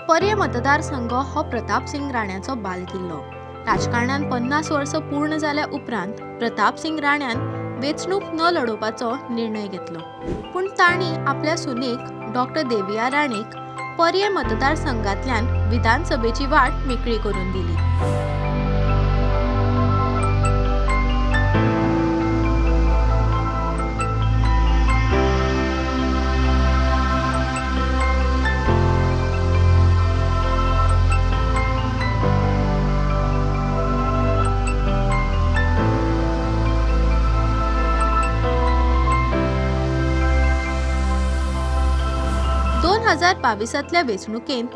पर्ये मतदारसंघ हो प्रताप सिंग राण्याचो बालकिल्लो। राजकारणात 50 वर्सां पूर्ण जाल्या उपरांत प्रताप सिंग राण्यान वेंचणूक न लडोवपाचो निर्णय घेतलो, पूण तांणी आपल्या सुनेक डॉक्टर देविया राणेक पर्ये मतदारसंघांतल्यान विधानसभेची वाट मेकळी करून दिली। 2022 वेंचणुकेंत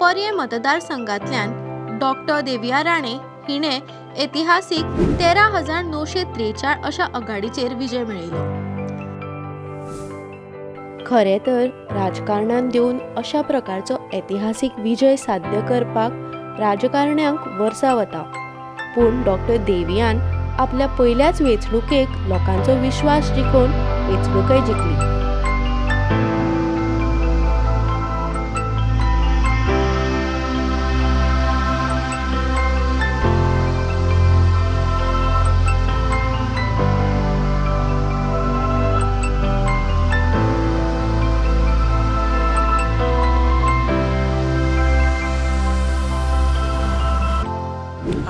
पर्ये मतदारसंघांतल्यान डॉक्टर देविया राणे हिणे ऐतिहासीक 13,943 अशा आघाडीचेर विजय मेळयलो। खरे तर राजकारणांत देऊन अशा प्रकारचो ऐतिहासीक विजय साध्य करपाक राजकारण्यांक वर्सां वता, पूण डॉक्टर देवियान आपल्या पयल्याच वेंचणुकेक लोकांचो विश्वास जिखून वेंचणूकय जिखली।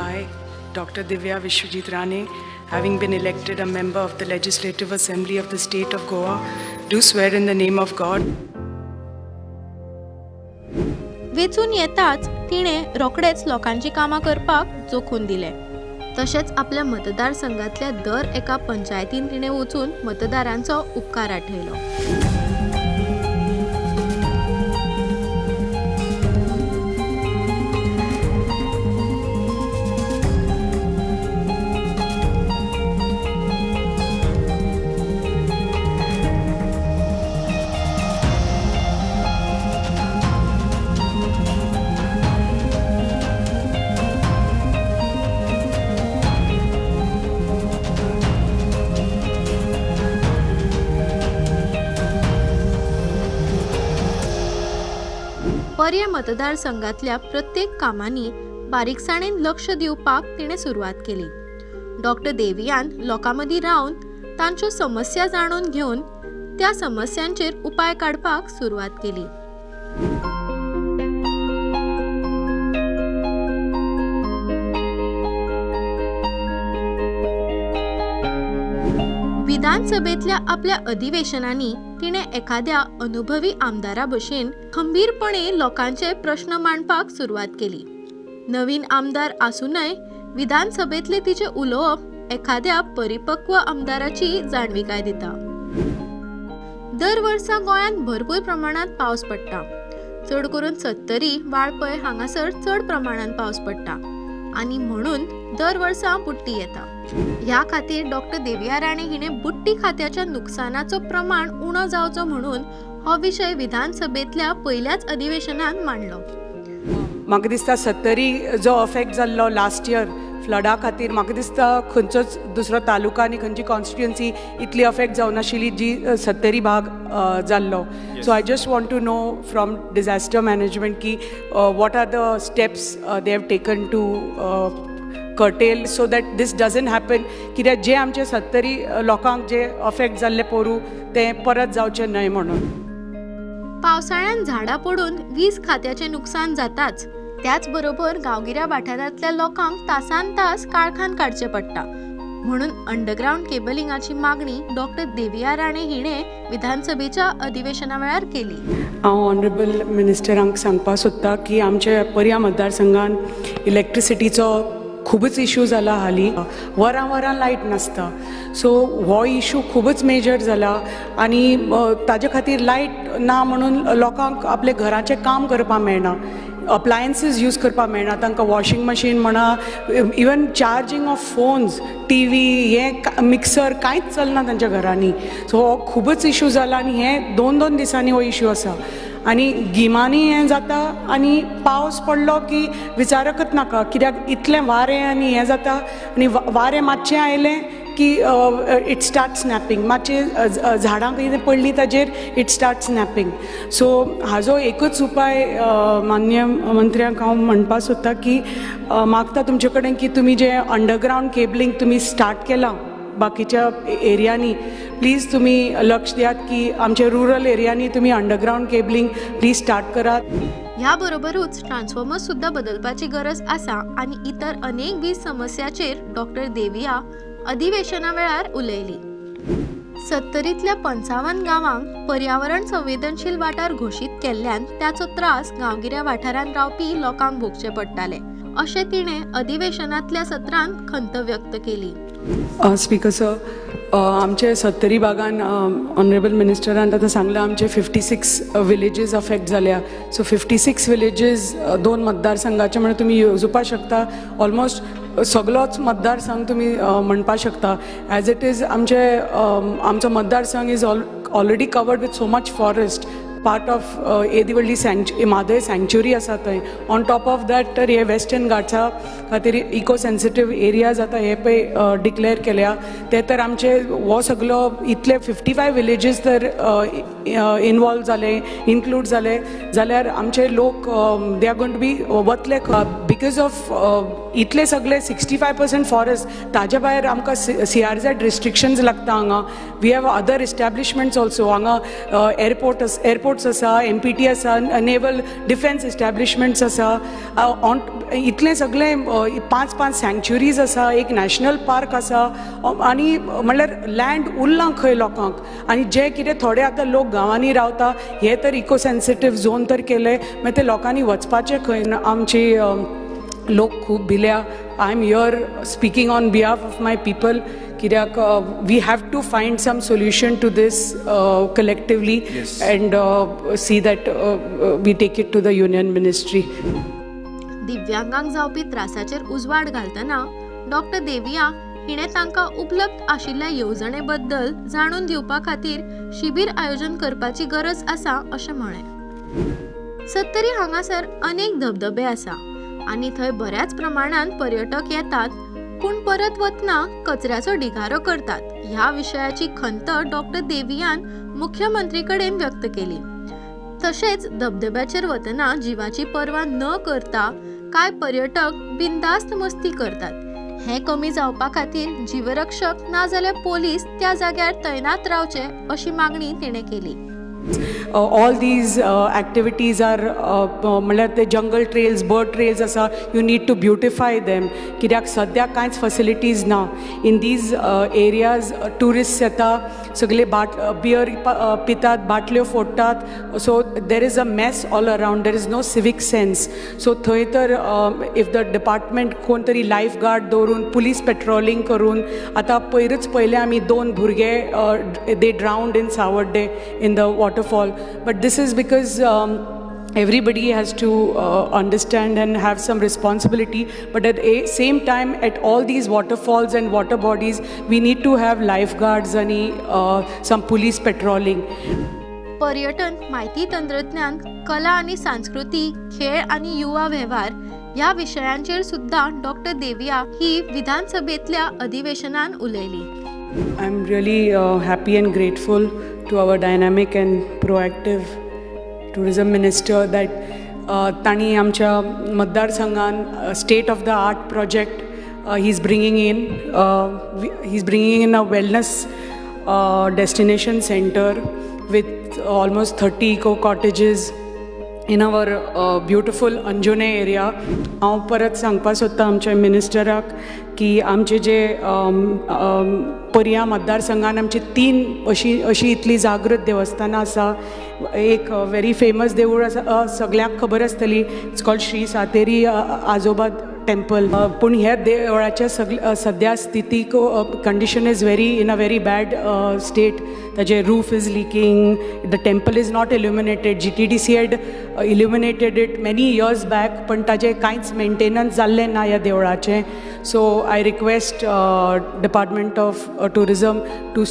I, Dr. Divya Vishwajit Rane, having been elected a member of the Legislative Assembly of the State of Goa, do swear in the name of God. वेचून येताच तिणे रोखडेच लोकांची कामां करपाक जोखून दिले। तशेंच आपल्या मतदारसंघातल्या दर एका पंचायतीन तिणे वचून मतदारांचो उपकार आठयलो। पर्ये मतदारसंघातल्या प्रत्येक कामांनी बारीकसाणेन लक्ष दिवपाक तिणे सुरवात केली। डॉक्टर देवियान लोकांमदीं रावन तांच्यो समस्या जाणून घेवन त्या समस्यांचेर उपाय काडपाक सुरवात केली। विधानसभेतल्या आपल्या अधिवेशनांनी तिणे एखाद्या अनुभवी आमदारा भशेन खंबीरपणे लोकांचे प्रश्न मांडपाक सुरवात केली। नवीन आमदार आसूनय विधानसभेतले तिचे उलोवप एखाद्या परिपक्व आमदाराची जाणविकाय दिता। दर वर्सा गोंयांत भरपूर प्रमाणात पावस पडटा, चड करून सत्तरी वाळपय हांगासर चड प्रमाणात पावस पडटा आणि म्हणून दर वर्सा बुट्टी येता। ह्या खातीर डॉक्टर देविया राणे हिणे बुट्टी खात्याच्या नुकसानाचो प्रमाण उणो जावचो म्हणून हो विशय विधानसभेतल्या पहिल्याच अधिवेशनात मांडलो। म्हाका दिसता सत्तरी जो अफेक्ट जाल्लो लास्ट इयर फ्लडा खातीर म्हाका दिसता खंयचोच दुसरो तालुका आनी खंयची कॉन्स्टिट्युएन्सी इतली अफेक्ट जावं नाशिल्ली जी सत्तरी भाग जाल्लो। So I just want to know from disaster management की what are the steps they have taken to curtail so that this doesn't happen, कित्याक जे आमचे सत्तरी लोकांक जे अफेक्ट जाल्ले पोरू ते परत जावचे न्हय म्हणून। पावसाळ्यात झाडां पडून वीज खात्याचे नुकसान जाताच, त्याच बरोबर गांवगिऱ्या वाठारांतल्या लोकांक तासान तास काळखान काडचे पडटा, म्हणून अंडरग्राउंड केबलिंगाची मागणी डॉक्टर देविया राणे हिणे विधानसभेच्या अधिवेशना वेळार केली। हांव ऑनरेबल मिनिस्टरांक सांगपाक सोदतां की आमच्या पर्या मतदारसंघात इलेक्ट्रिसिटीचो खूबच इश्यू जाला हालीं, वरां लायट नासता। सो हो इश्यू खूबच मेजर जाला आनी ताजे खातीर लायट ना म्हणून लोकांक आपले घराचें काम करपाक मेळना, अप्लायन्सीस यूज करपाक मेळना, तांकां वॉशिंग मशीन म्हणा, even charging of phones, TV हे मिक्सर कांयच चलना तांच्या घरांनी। सो हो खूबच इश्यू जाला आनी हे 2-2 दिसांनी हो इश्यू आसा आनी गिमांनी हें जाता आनी पावस पडलो की विचारकच नाका, कित्याक इतलें वारें आनी हें जाता आनी वारें मातशें आयलें की इट स्टार्ट स्नॅपिंग मातशे झाडां कितें पडलीं ताजेर इट स्टार्ट स्नॅपिंग. सो हाजो एकूच उपाय मान्य मंत्र्यांक हांव म्हणपाक सोदतां की मागता तुमचे कडेन की तुमी जे अंडरग्रावंड केबलिंग तुमी स्टार्ट केलां बाकीच्या एरियांनी प्लीज तुम्ही लक्ष द्यात की आमच्या रुरल एरियांनी तुम्ही अंडरग्रावंड केबलिंग प्लीज स्टार्ट करात. ह्या बरोबरूच ट्रान्सफॉर्मर्स सुद्धा बदलपाची गरज आसा आनी इतर अनेक वीज समस्याचेर डॉक्टर देविया अधिवेशना वेळार उलयली. 70तल्या 55 गांवांक पर्यावरण संवेदनशील वाठार घोशीत केल्ल्यान त्याचो त्रास गांवगिऱ्या वाठारांत रावपी लोकांक भोगचे पडटाले अशें तिणें अधिवेशनांतल्या सत्रांत खंत व्यक्त केली. स्पीकर सर, आमचे 70 भागान ऑनरेबल मिनिस्टरान आतां सांगलां आमचे 56 विलेजीस अफेक्ट जाल्या. सो 56 विलेजीस 2 मतदारसंघाचे म्हणजे तुमी येवजूपाक शकता ऑलमोस्ट सगळोच मतदारसंघ तुमी म्हणपाक शकता. ॲज इट इज आमचो मतदारसंघ is already covered with so much forest. Part of येदी व्हडली म्हादय सँक्च्युरी आसा थंय. ऑन टॉप ऑफ दॅट तर हे वेस्टर्न घाट्सा खातीर इको सेन्सिटीव एरियाज आतां हे पळय डिक्लेअर केल्या. ते तर आमचे हो सगळो इतले 55 विलेजीस तर इनवॉल्व जाले इन्क्लूड जाले जाल्यार आमचे लोक they are going to be वतले बिकॉज ऑफ इतले सगळे 65% फॉरेस्ट. ताज्या भायर आमकां CRZ रिस्ट्रिक्शन्स लागता हांगा. We have other establishments also. हांगा एअरपोर्ट्स आसा, MPT आसा, नेवल डिफेन्स इस्टॅब्लिशमेंट्स आसा. इतले सगळे 5 सँक्च्युरीज आसा, एक नॅशनल पार्क आसा आनी म्हणल्यार लँड उरलां खंय लोकांक. आनी जे कितें थोडे आतां लोक गांवांनी रावता हे तर इको सेन्सिटीव झोन तर केले मागीर ते लोकांनी वचपाचें खंय. आमची लोक खूब भिल्या. I am here speaking on behalf of my people कित्याक we have to find some solution to these collectively and see that we take it to the union ministry. दिव्यांगांक जावपी त्रासाचेर उजवाड घालतना डॉक्टर देविया हिणें तांकां उपलब्ध आशिल्ल्या येवजणे बद्दल जाणून दिवपा खातीर शिबीर आयोजन करपाची गरज आसा अशें म्हळें. 70 हांगासर अनेक धबधबे आसा आनी थंय बऱ्याच प्रमाणात पर्यटक येतात पूण परत वतना कचऱ्याचो ढिगारो करतात. ह्या विशयाची खंत डॉक्टर देवियान मुख्यमंत्री कडेन व्यक्त केली. तशेंच धबधब्याचेर वतना जिवाची पर्वा न करता कांय पर्यटक बिनधास्त मस्ती करतात. हें कमी जावपा खातीर जीवरक्षक ना जाल्यार पोलीस त्या जाग्यार तैनात रावचे अशी मागणी तिणें केली. All these activities are म्हणल्यार ते जंगल ट्रेल्स, बर्ड ट्रेल्स आसा, you need to beautify them. कित्याक सद्याक कांयच फॅसिलिटीज ना इन दीज एरियाज. ट्युरिस्ट येता, सगळे बियर पितात, बाटल्यो फोडटात. So there is a mess all around. There is no civic sense. So थंय तर इफ द डिपार्टमेंट कोण तरी लायफ गार्ड दवरून पुलीस पेट्रोलिंग करून. आतां पयले आमी 2 भुरगे they drowned in Savarde in the waterfall, but this is because everybody has to understand and have some responsibility, but at the same time at all these waterfalls and water bodies we need to have lifeguards and some police patrolling. पर्यटन, माहिती तंत्रज्ञान, कला आणि संस्कृती, खेळ आणि युवा व्यवहार या विषयांचेर सुद्धा डॉक्टर देविया ही विधानसभेतल्या अधिवेशनान उलयली. I'm really happy and grateful to our dynamic and proactive tourism minister that तांणी आमच्या मतदारसंघान state of the art project he's bringing in a wellness destination center with almost 30 eco cottages in our beautiful Anjunem area. हांव परत सांगपाक सोदतां आमच्या मिनिस्टराक की आमचे जे पर्या मतदारसंघान आमची 3 अशी इतली जागृत देवस्थानां आसा. एक व्हेरी फेमस देवूळ आसा, सगळ्यांक खबर आसतली, इट्स कॉल्ड श्री सातेरी आजोबा टेम्पल. पूण ह्या देवळाच्या सद्या स्थितीक condition is in a very bad state. ताजे roof is leaking, the temple is not illuminated. GTDC had illuminated it many years back, पण ताजें कांयच मेंटेनन्स जाल्लें ना ह्या देवळाचें. So I request department of tourism to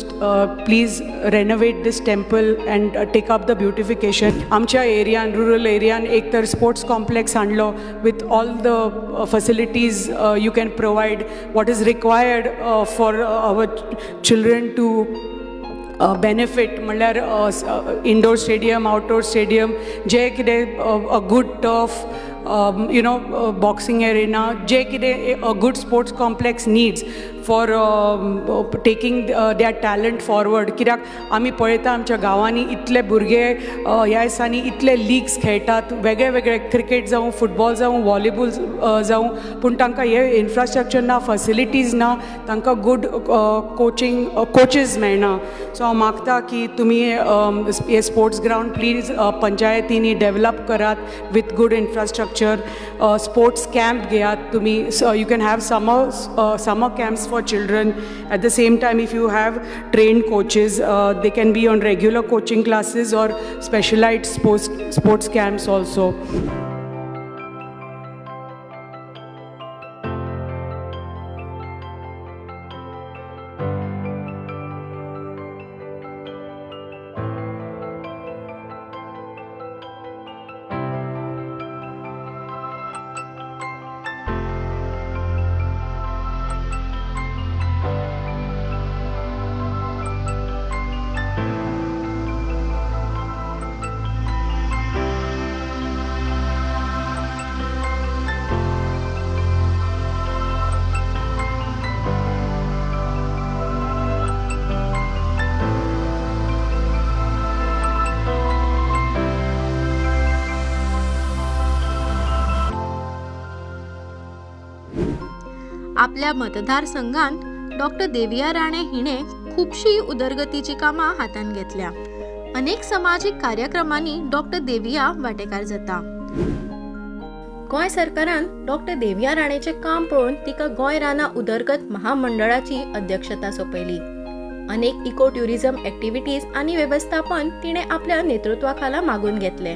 please renovate this temple and take up the beautification. आमच्या एरियान, rural एरियान एक तर स्पोर्ट्स कॉम्प्लेक्स आणलो with all the facilities you can provide what is required for our children to benefit. म्हणल्यार indoor stadium, outdoor stadium, जे कितें a good turf, boxing arena, जे कितें a good sports complex needs for taking their talent forward. कित्याक आमी पळयता आमच्या गांवांनी इतले भुरगे ह्या दिसांनी इतले लिग्स खेळटात, वेगळे वेगळे, क्रिकेट जावं, फुटबॉल जावं, व्हॉलीबॉल जावं, पूण तांकां हे इन्फ्रास्ट्रक्चर ना, फॅसिलिटीज ना, तांकां गूड कोचीस मेळना. सो हांव मागता की तुमी हे स्पोर्ट्स ग्रावंड प्लीज पंचायतींनी डेवलप करात with good infrastructure. Sports camp घेयात तुमी. You can have summer camps for children. At the same time, if you have trained coaches, they can be on regular coaching classes or specialized sports camps also. आपल्या मतदारसंघात doctor देविया राणे हिणें खुबशी उदरगतीची कामां हातान घेतल्या. अनेक सामाजिक कार्यक्रमांनी डॉक्टर देविया वांटेकार जाता. गोंय सरकारान डॉक्टर देविया राणेचें काम पळोवन तिका गोंय रानां उदरगत महामंडळाची अध्यक्षता सोपयली. अनेक इको ट्युरिझम एक्टिव्हिटीज आनी वेवस्थापन तिणें आपल्या नेतृत्वाखाला मागून घेतले.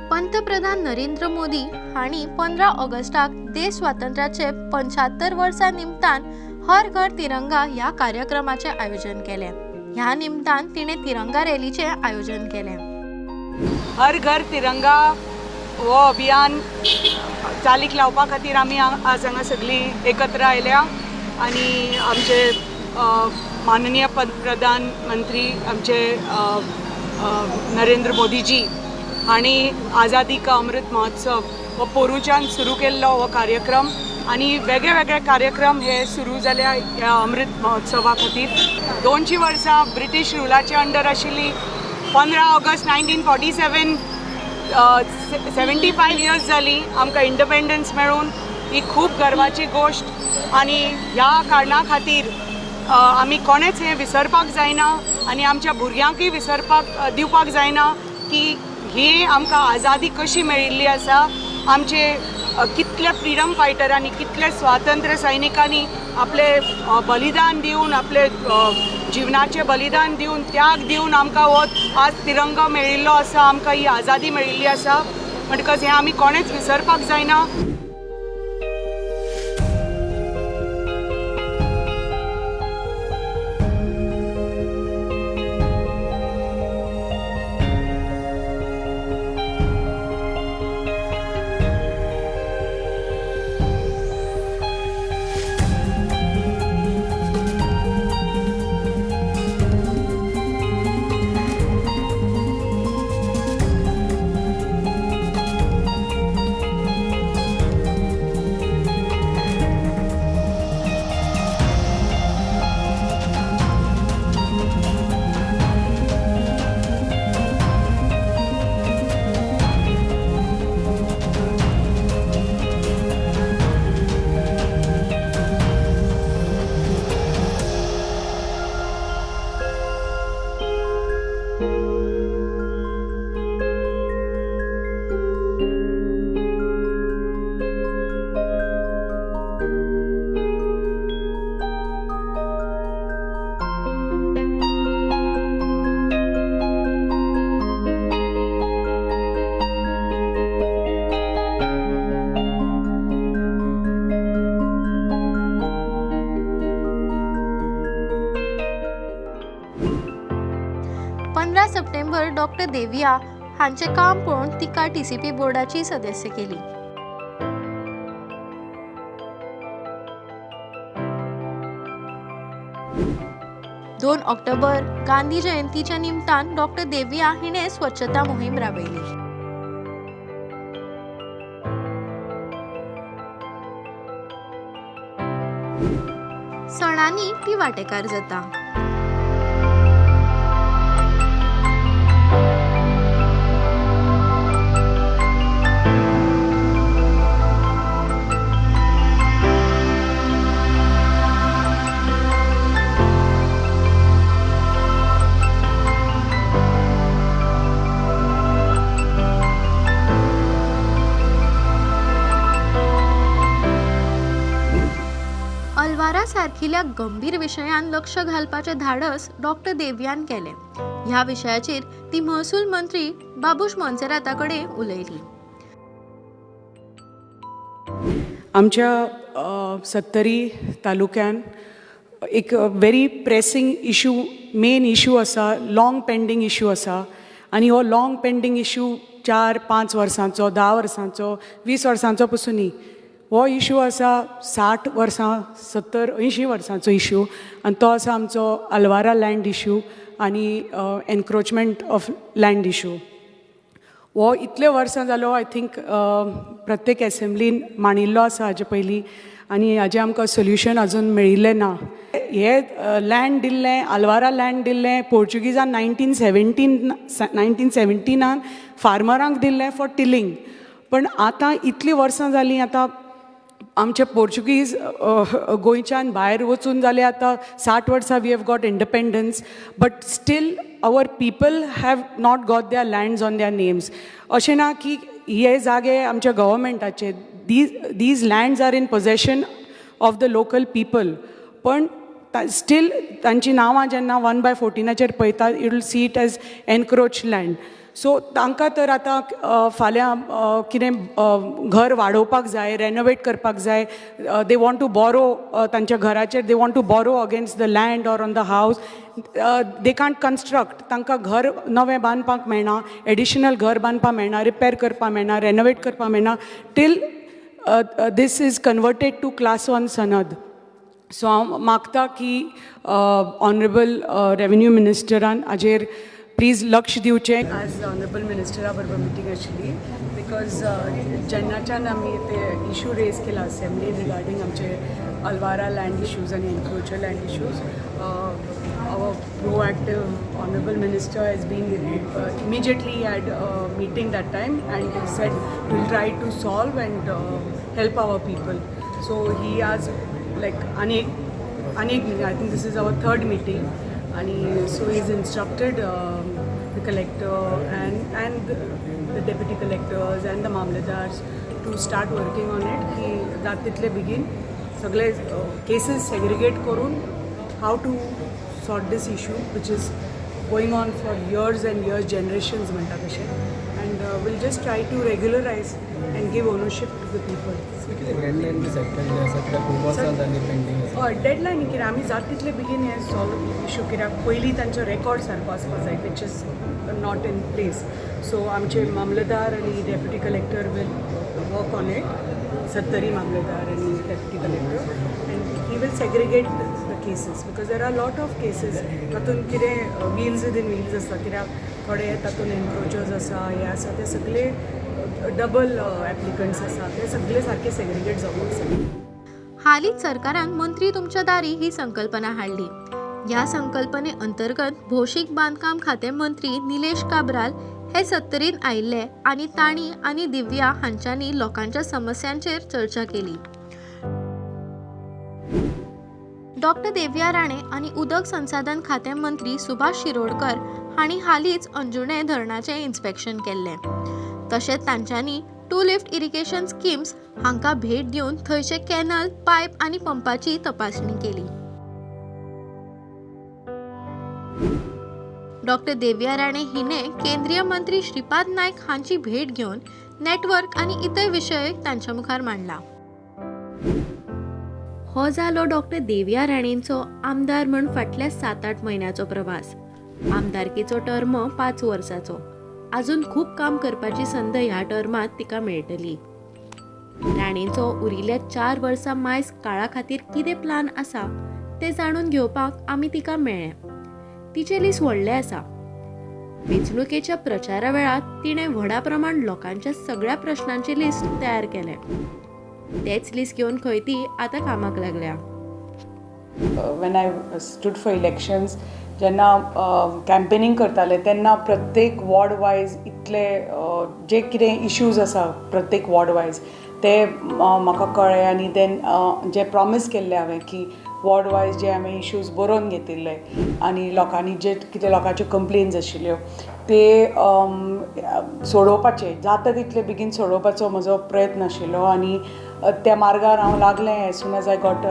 पंतप्रधान नरेंद्र मोदी हांणी 15 ऑगस्टाक देश स्वातंत्र्याचे 75 वर्सां निमतान हर घर तिरंगा ह्या कार्यक्रमाचे आयोजन केले. ह्या निमतान तिणें तिरंगा रॅलीचे आयोजन केले. हर घर तिरंगा हो अभियान चालीक लावपा खातीर आमी आज हांगा सगळीं एकत्र आयल्या आनी आमचे माननीय पंतप्रधान मंत्री आमचे नरेंद्र मोदीजी हांणी आझादी का अमृत महोत्सव हो पोरूच्यान सुरू केल्लो हो कार्यक्रम आनी वेगळे वेगळे कार्यक्रम हे सुरू जाल्या ह्या अमृत महोत्सवा खातीर. 200 वर्सां ब्रिटीश रुलाच्या अंडर आशिल्ली. 15 ऑगस्ट 1947 75 इयर्स जाली आमकां इंडिपेंडन्स मेळून. ही खूब गर्वाची गोश्ट आनी ह्या कारणां खातीर आमी कोणेच हें विसरपाक जायना आनी आमच्या भुरग्यांकूय विसरपाक दिवपाक जायना की ही आमकां आझादी कशी मेळिल्ली आसा. आमचे कितले फ्रिडम फायटरांनी, कितले स्वातंत्र्य सैनिकांनी आपले बलिदान दिवन, आपले जिवनाचे बलिदान दिवन, त्याग दिवन आमकां हो आज तिरंगा मेळिल्लो आसा, आमकां ही आझादी मेळिल्ली आसा. म्हणटकच हें आमी कोणेच विसरपाक जायना. डॉक्टर देविया हांचे काम पळोवन तिका TCP बोर्डाची सदस्य केली. 2 ऑक्टोबर गांधी जयंतीच्या निमतान डॉक्टर देविया हिने स्वच्छता मोहीम राबयली. सणांनी ती वांटेकार जाता. अलवारा सारखिल्या गंभीर विशयान लक्ष घालपाचे धाडस डॉक्टर देवियान केले. ह्या विशयाचेर ती महसूल मंत्री बाबूश मोन्सेराताकडे उलयली. आमच्या सत्तरी तालुक्यान एक very pressing issue, main issue आसा, लॉंग पेंडींग इशू आसा. आनी हो लॉंग पेंडींग इशू 4-5 वर्सांचो, 10 वर्सांचो, 20 वर्सांचो पसून न्ही. हो इशू आसा 60 वर्सां, 70-80 वर्सांचो इशू. आनी तो आसा आमचो अलवारा लँड इशू आनी एनक्रोचमेंट ऑफ लँड इशू. हो इतले वर्सां जालो, आय थिंक प्रत्येक एसेंब्लीन मांडिल्लो आसा हाजे पयलीं, आनी हाजें आमकां सोल्युशन आजून मेळिल्लें ना. हे लँड दिल्लें, अलवारा लँड दिल्लें पोर्चुगीजान 1917 फार्मरांक दिल्लें फॉर टिलिंग. पण आतां इतलीं वर्सां जालीं, आतां आमचे पोर्चुगीज गोंयच्यान भायर वचून जाले आतां 60 वर्सां we have got independence, but still our people have not got their lands on their names. अशें ना की हे जागे आमच्या गव्हर्मेंटाचे. These lands are in possession of the local people. पण स्टील तांची नांवां जेन्ना 1/14 पळयता, you will see it as encroach land. So तांकां तर आतां फाल्यां कितें घर वाडोवपाक जाय, रेनोवेट करपाक जाय, दे वॉन्ट टू बॉरो, तांच्या घराचेर they want to borrow against the land or on the house. They can't construct. तांकां घर नवें बांदपाक मेळना, एडिशनल घर बांदपाक मेळना, रिपेर करपाक मेळना, रेनोवेट करपाक मेळना, till this is converted to class 1 सनद. सो हांव मागता की ऑनरेबल रेव्हेन्यू मिनिस्टरान हाजेर प्लीज लक्ष दिवचें. आज ऑनरेबल मिनिस्टरा बरोबर मिटींग आशिल्ली, बिकॉज जेन्नाच्यान आमी ते इशू रेज केला असेंब्लीन रिगार्डींग आमचे अलवारा लँड इशूज आनी encroacher land issues, our proactive honorable minister has been immediately had a meeting that time, and he said we'll try to solve and help our people. So he has like anek meeting. I think this is our 3rd meeting, and so he's instructed the collector and the deputy collectors and the mamladars to start working on it. Ki title begin सगळे cases segregate करून how to sort this issue, which is going on for years and years, generations म्हणटा तशें, and we'll just try to regularize and give ownership to the people. Deadline कितें आमी जाता तितले बेगीन हें सॉल्व इशू, कित्याक पयलीं तांचो रेकॉर्ड सारको आसपाक जाय, which is not in place. So आमचे मामलेदार आनी deputy collector will work on it, Sattari मामलेदार आनी deputy collector, and he will segregate the cases, because there are lot of cases तातूंत कितें व्हील्स विदीन व्हील्स आसता, कित्याक थोडे तातूंत एनक्रोचर्स आसा, हे आसा, ते सगळे डबल एप्लिकंट्स आसा, ते सगळे सारके सेग्रिगेट जावपाक जाय. हालींच सरकारान मंत्री तुमच्या दारी ही संकल्पना हाडली. ह्या संकल्पने अंतर्गत भौशीक बांदकाम खाते मंत्री निलेश काब्राल हे सत्तरीन आयिल्ले, आनी तांणी आनी दिव्या हांच्यांनी लोकांच्या समस्यांचेर चर्चा केली. डॉक्टर देविया राणे आनी उदक संसाधन खाते मंत्री सुभाष शिरोडकर हांणी हालींच अंजुणे धरणाचें इन्स्पेक्शन केल्लें. तशेंच तांच्यांनी 2 लिफ्ट इरिगेशन स्किम्स हांकां भेट दिवन थंयचे कॅनल, पायप आनी पंपाची तपासणी केली. डॉक्टर देविया राणे हिने केंद्रीय मंत्री श्रीपाद नायक हांची भेट घेवन नेटवर्क आनी इतर विशय तांच्या मुखार मांडला. हो जालो डॉक्टर देविया राणेंचो आमदार म्हूण फाटल्या 7-8 म्हयन्याचो प्रवास. आमदारकीचो टर्म 5 वर्सांचो. आजून खूब काम करपाची संद ह्या टर्मात तिका मेळटली. राणेचो उरिल्ल्या 4 वर्सां मायज काळा खातीर कितें प्लान आसा तें जाणून घेवपाक आमी तिका मेळ्ळे. तिचें लिस्ट व्हडलें आसा. वेंचणुकेच्या प्रचारा वेळार तिणें व्हडा प्रमाण लोकांच्या सगळ्या प्रश्नांची लिस्ट तयार केलें. तेच लिस्ट घेवन खंय ती आतां कामाक लागल्या. when I stood for elections, जेन्ना कॅम्पेनींग करताले तेन्ना प्रत्येक वॉर्ड वायज इतले जे कितें इश्यूज आसा प्रत्येक वॉर्ड वायज ते म्हाका कळ्ळे आनी देन जे प्रॉमीस केल्ले हांवें की वॉर्ड वायज जे हांवें इश्यूज बरोवन घेतिल्ले आनी लोकांनी जे कितें लोकांच्यो कंप्लेन्स आशिल्ल्यो ते सोडोवपाचे जाता तितले बेगीन सोडोवपाचो म्हजो प्रयत्न आशिल्लो आनी त्या मार्गार हांव लागलें as soon as I got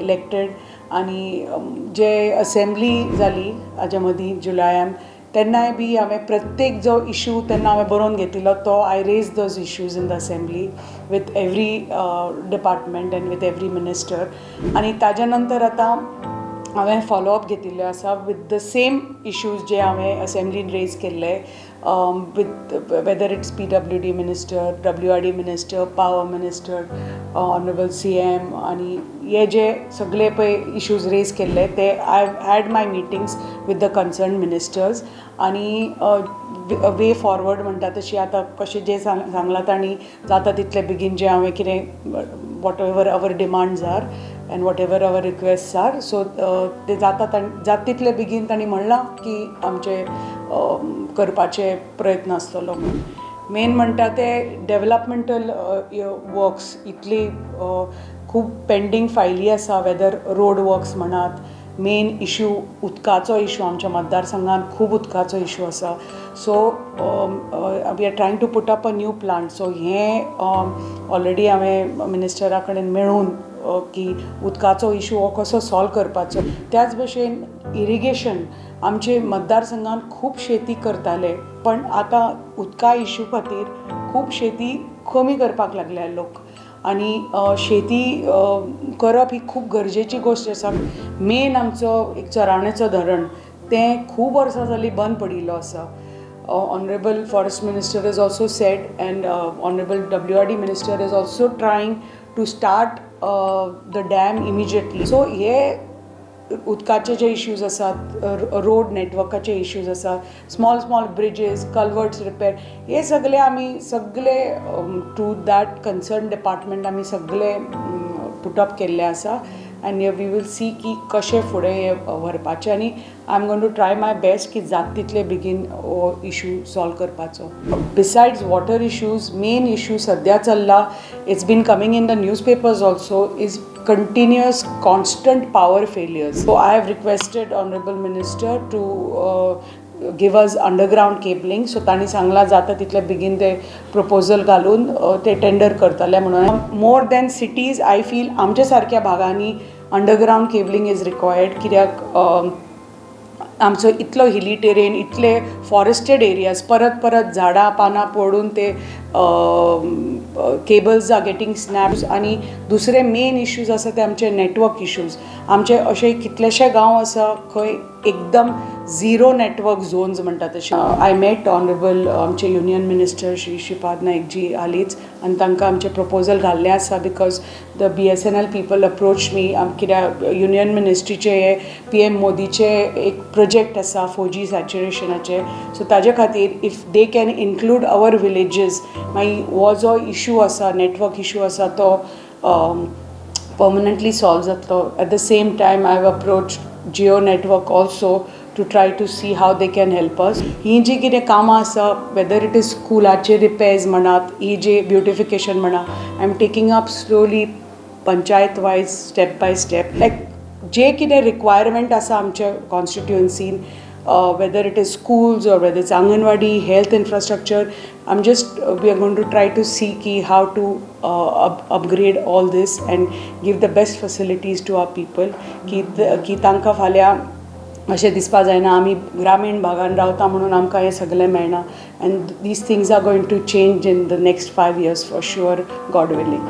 elected. आनी जे असेंब्ली जाली हाजे मदीं जुलायान तेन्नाय बी हांवें प्रत्येक जो इशू तेन्ना हांवें बरोवन घेतिल्लो तो I raise those issues in the assembly with every department and with every minister. आनी ताज्या नंतर आतां हांवें फॉलोअप घेतिल्ले आसा विथ द सेम इश्यूज जे हांवें असेंब्लीन रेज केल्ले with whether it's PWD minister, WRD minister, power minister, honorable CM आणि हे जे सगळे पळय इश्यूज रेज केल्ले ते I had my meetings with the concern ministers आनी वे फॉरवर्ड म्हणटा तशी आतां कशें जे सांगलां तांणी जाता तितले बेगीन जे हांवें कितें whatever our demands are and whatever our requests are so ते जाता तितले बेगीन तांणी म्हणलां की आमचे करपाचे प्रयत्न आसतलो. मेन म्हणटा ते डेवलपमेंटल वर्क्स इतली खूब पेंडींग फायली आसा वेदर रोड वर्क्स म्हणत. मेन इश्यू उदकाचो इश्यू आमच्या मतदारसंघात खूब उदकाचो इश्यू आसा. So we are trying to put up a new plant. So हें ऑलरेडी हांवें मिनिस्टरा कडेन मेळून की उदकाचो इश्यू हो कसो सॉल्व करपाचो. त्याच भशेन इरिगेशन आमचे मतदारसंघात खूब शेती करताले पण आतां उदका इश्यू खातीर खूब शेती कमी करपाक लागल्या लोक आनी शेती करप ही खूब गरजेची गोश्ट आसा. मेन आमचो एक चरावणेचो धरण तें खूब वर्सां जालीं बंद पडिल्लो आसा. Honorable Forest Minister has also said and Honorable WRD Minister is also trying to start the dam immediately. So हे उदकाचे जे इश्यूज आसात रोड नेटवर्काचे इश्यूज आसा स्मॉल ब्रिजेस कल्वर्ट्स रिपेर हे सगळे आमी सगळे टू दॅट कन्सर्न डिपार्टमेंट आमी सगळे पुटअप केल्ले आसा आनी वी वील सी की कशें फुडें हे व्हरपाचें आनी I am going to try my best की जाता तितले बेगीन हो इश्यू सॉल्व करपाचो. Besides water issues main issue सद्या चल्ला it's been coming in the newspapers also is continuous constant power failures. So I have requested Honorable Minister to give us underground cabling. So तांणी सांगला जाता तितले बेगीन ते proposal घालून ते टेंडर करतले म्हणून. More than cities I feel आमच्या सारक्या भागांनी अंडरग्राउंड केबलिंग इज रिक्वायर्ड कित्याक आमचो इतलो हिली टेरेन इतले फॉरेस्टेड एरियाज परत झाडां पानां पडून ते केबल्स आर गेटींग स्नॅप्स आनी दुसरे मेन इश्यूज आसा ते आमचे नेटवर्क इश्यूज. आमचे अशे कितलेशे गांव आसा खंय एकदम झिरो नेटवर्क झोन्स म्हणटा तशें. आय मेट ऑनरेबल आमचे युनियन मिनिस्टर श्री श्रीपाद नायक जी हालींच आनी तांकां आमचे प्रपोजल घाल्ले आसा because the BSNL people approach me कित्याक युनियन मिनिस्ट्रीचे हे PM मोदीचे एक प्रोजेक्ट आसा 4G सॅच्युरेशनाचे. सो ताजे खातीर if they can include our villages मागीर हो जो इश्यू आसा नेटवर्क इश्यू आसा तो permanently solve जातलो. At the same time I have approached Jio Network also to try to see how they can help us. ही जी कितें कामां आसा whether it is स्कुलाचे रिपेर्स म्हणात ही जी ब्युटिफिकेशन म्हणा I am taking up slowly panchayat wise step by step like जे कितें रिक्वायरमेंट आसा आमच्या कॉन्स्टिट्युएन्सीन whether it is schools or whether it's Anganwadi, health infrastructure, we are going to try to see how to upgrade all this and give the best facilities to our people. की तांकां फाल्यां अशें दिसपा जायना आमी ग्रामीण भागान रावता म्हणून आमकां हें सगळें मेळना. And these things are going to change in the next 5 years for sure, God willing.